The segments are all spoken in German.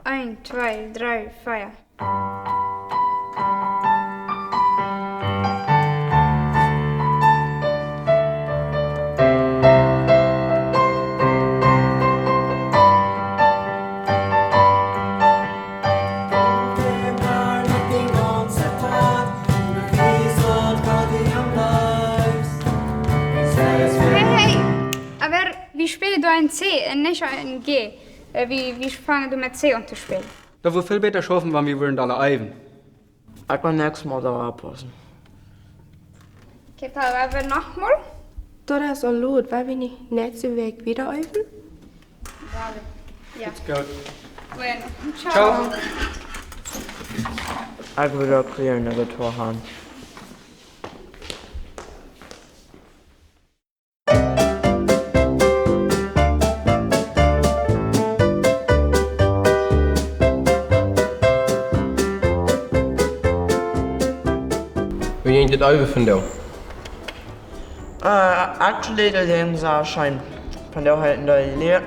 1, 2, 3, 4. Wie spiele du ein C, nicht ein G? Wie fangen du mit C an zu spielen? Das wird viel besser schaffen, wenn wir wollen alle üben. Ich kann nächstes Mal da aufpassen. Okay, aber nochmal? Das ist so laut, weil wir nicht so weg wieder üben. Vale. Ja. Let's go. Bueno, ciao. Ciao. Ich will auch hier eine Gitarre haben. Wil je dit over van jou? Actually, the games are shine. Van jou heet de leer.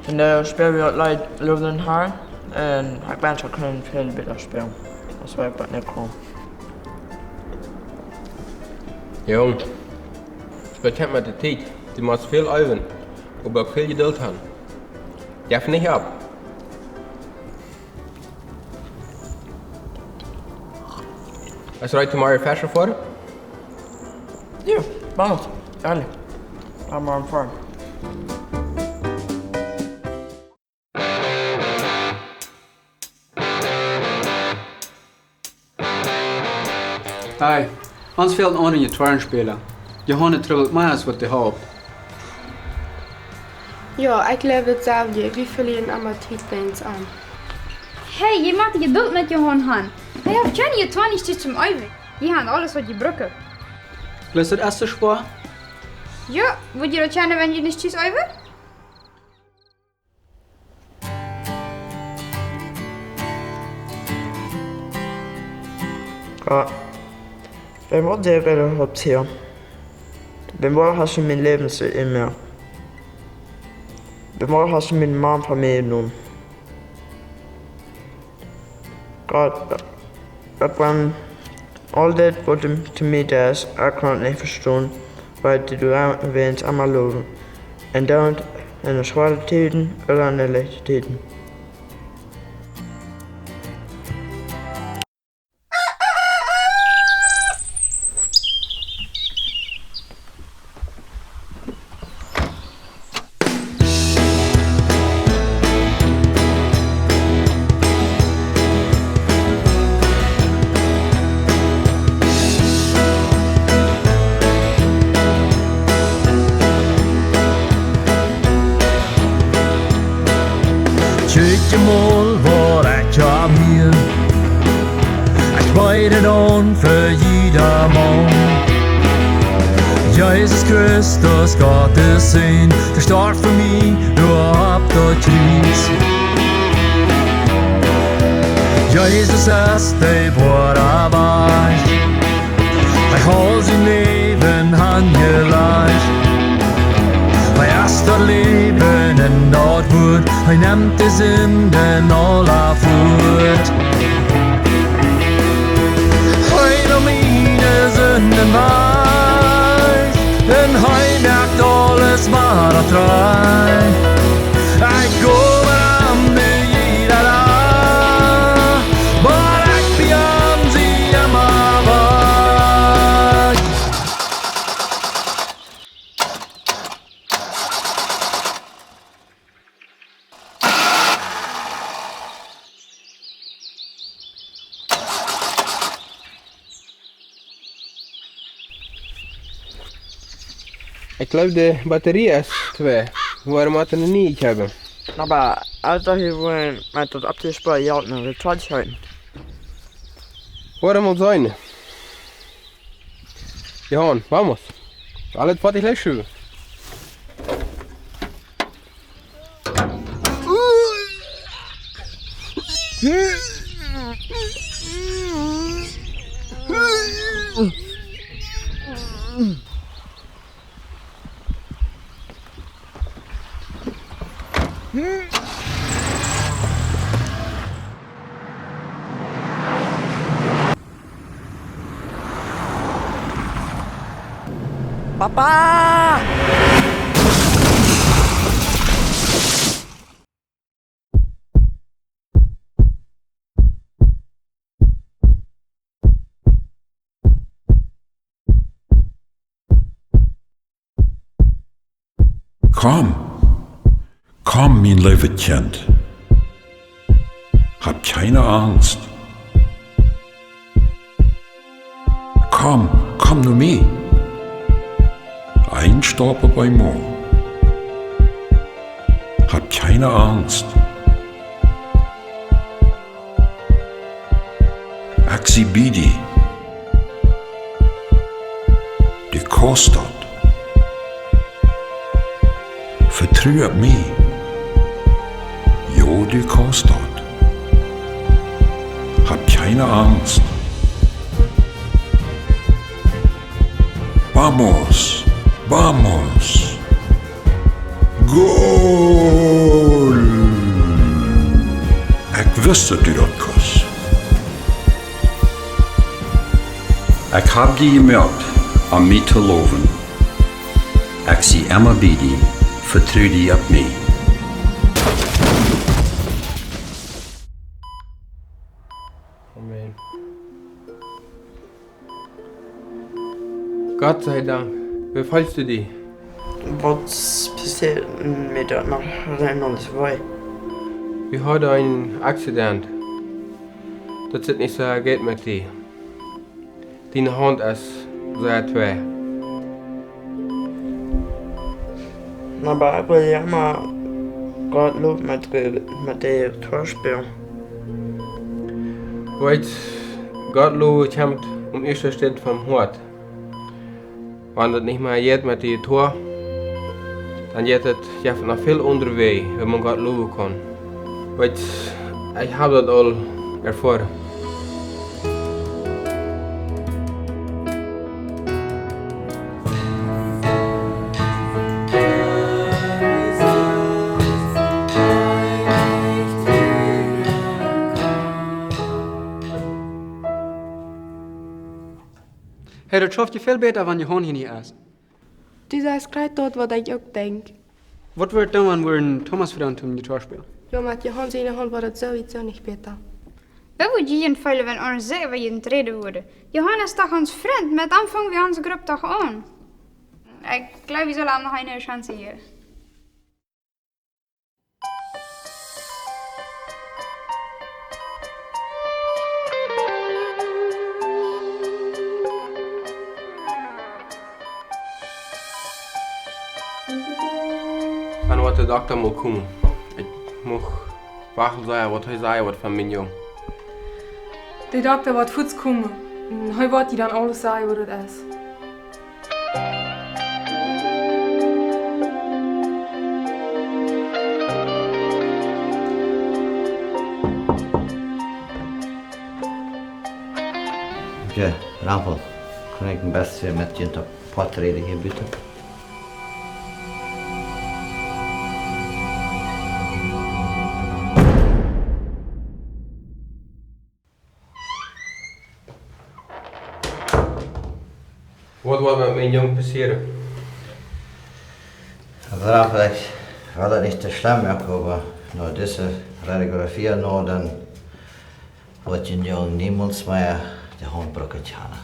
En de speel we uit Louden haar. En ik ben zo kunnen veel beter spelen. Als wij bij niet komen. Jong, het bekend met de tijd. Je moet veel over. Maar ook veel geduld hebben. Je hebt niet op. Is er uit tomorrow fashion voor? Ja, spannend. Ehrlich. Laat maar een vorm. Hey, ons fehlt an je Twirnspieler. Johanne tribbelt mehr als was die Haupt. Ja, ich glaube hetzelfde. Wir verlieren immer Tiedens an. Hey, je maakt geduld met je hond aan. Hij heeft Jenny je 20 zum Uiven. Die haben alles wat je brücken. Lass das erste Spur? Ja, wollt ihr das gerne, wenn ihr nicht tschüss Uiven? Ja. Bei mir der Rede hat hier. Bei mir hast du mein Lebensstil immer. Bei mir hast du meine Mom Familie genommen. Gott, wenn all das, was du zu mir da ist, ich kann nicht verstehen, weil du erwähnst einmal loben. Und dann in der schweren Tieden oder in der leichten Tieden. Mål hvor jeg kom her. Jeg bøjde on for jedermann. Jesus Kristus, Gottes Stemm, der starb für mich, du habt dort Kreuz. Jesus ist der Bruder weich. Ich hol sein Leben angeleicht. Hij is dat leven en dat woord. Hij neemt de zinden alle voort. Hij nam mijn zinden wijs. En hij merkt alles wat er draait. Hij komt aan de jeder dag. Maar ik ben sie immer weg. Ik geloof de batterie is 2. Waarom moet je er niet hebben? Aber als wir hier wollen, mit das abzusparen, ja, eine Retouch halten. Waarom moet zijn? Johan, vamos. Alles wat ik lees schrijven. Papa! Komm, mein liebes Kind. Hab keine Angst. Komm nur mit. Einstoppen bei mir. Hab keine Angst. Ich sie bei dir. Die kostet. Vertrau mich. Jo, die kostet. Hab keine Angst. Vamos! Goal! Ich wusste, du das kannst. Ich hab die gemerkt, an mich zu loben. Ich sie immer bei dir, vertrau die auf mich. Amen. Gott sei Dank, wie fühlst du dich? Was passiert mit der nach alles vorbei? Wir hatten einen Accident. Das ist nicht so geht mit dir. Deine Hand ist sehr schwer. Aber ich will ja immer Gott loben mit der Torspiel. Weet, Gott lobt um eerste Stelle vom Hort. Wenn das nicht mehr geht mit dem Tor, dann geht es noch viel unterwegs, wenn man Gott loben kann. Weet, ich habe das all erfahren. Hey, dat schafft je veel beter wanneer je gewoon hier niet is. Du sagst gleich dort, was ich auch denke. Wat wordt dan wanneer een Thomas verdammt om je Torspiel? Ja, mit Johann seine Hand war das sowieso nicht besser. Wer würde jeden feilen, wenn ons zeggen we jeden treden worden? Johannes ist doch ons vriend, met aanvang wir onze groep toch aan. Ich glaube, wir sollen ihm noch eine Chance geben. Wann wird der Doktor mal kommen? Ich muss wachen sein, was er sagt, was von meinem Jungen. Der Doktor wird kurz kommen. Und heute wird die dann alles sagen, was das ist. Ja, Rampel, kann ich ein bisschen mit dir Porträt hier bitte? Wat wordt met mijn Jungen passieren? Rampel, ich war das nicht so schlimm, aber nur diese Radiografie dann wird den Jungen niemals mehr die Handbrücke haben.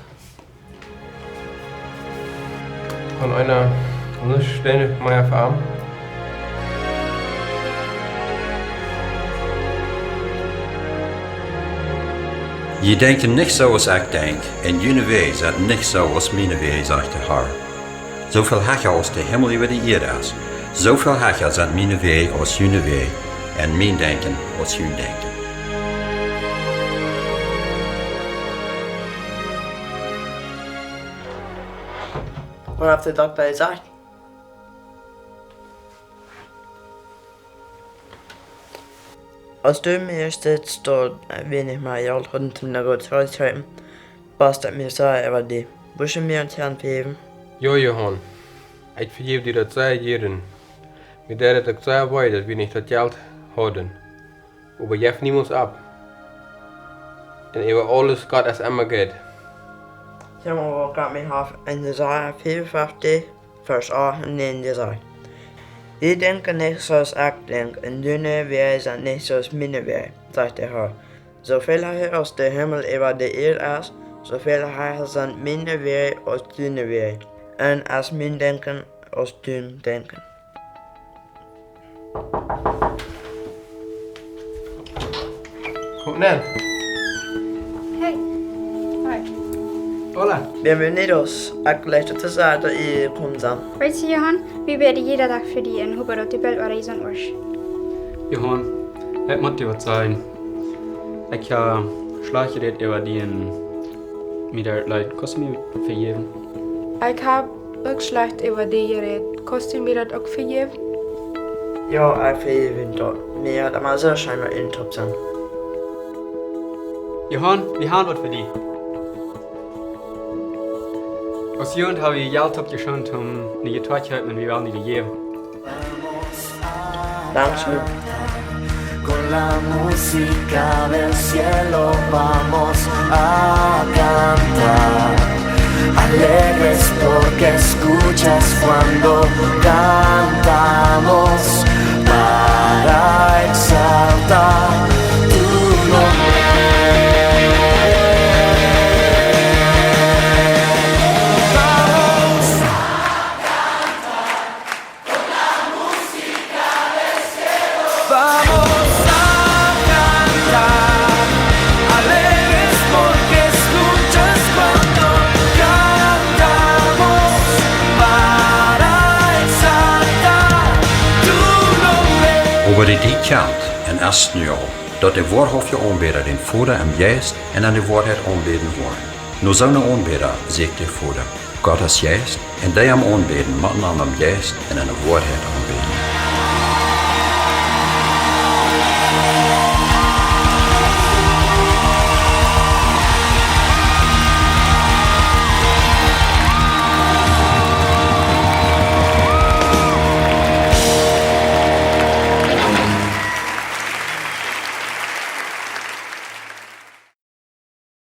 Kann einer nicht ständig mehr verarmen? Je denkt nicht so, als ich denk, en jullie Wege sind nicht so, als meine Wege, sagt der Herr. Zoveel Hecher als der Himmel über die Erde ist, zoveel Hecher sind meine Wege als jullie Wege, en mijn Denken als jullie Denken. Was hat der Doktor gesagt? Als du mir steht, dort wenig mal ja rund zum Negotiation, passt mir sagen, aber die Busche mir und Herrn geben. Ja, Johann. Ich vergebe dir das sehr jeden. Mit der ich sehr weiß, dass wir nicht das Geld haben. Aber jef niemals ab. Und über alles Gott es immer geht. Ich habe aber gerade mich auf eine Sache 54 vers 8 und 9 gesagt. Die denken nicht, zoals ik denk, en dunne wij zijn niet zoals mijn wij, sagt der Herr. Zoveel hij aus der Himmel über die Erde ist, zoveel hij zijn mijn wij als dunne wij, en als mijn denken als dun denken. Kom dan. Hey. Hoi. Hola. Bienvenidos, ik leid te zeggen dat je komt zijn. Weet je, Johan, we bidden jeder Tag für die en hopen dat die Welt waar is aan ons. Johan, het moet je wat zijn. Ik slag je dit over die en mir der Leid. Kannst du mir vergeben? Ich habe auch schlecht über die geredet. Kannst du mir das auch vergeben? Ja, ik vergeven dat. Maar dat maar zo schijnbaar in top zijn. Johan, wir haben was für dich. Als Jugend habe ich Geld abgeschaut, eine Getreidheit, und wir wollen die geben. Dankeschön. Con la música del cielo vamos a cantar, alegres porque escuchas cuando cantamos para exaltar tu nombre. Over de die kant en erst nu al, dat de woordhofje aanbidder den Vader am Geist en aan de woordheid aanbidden worden. Nu zo'n aanbidder, zegt de Vader, Gottes Geist, en die am aanbidden, moeten aan am Geist en aan de woordheid aanbidden.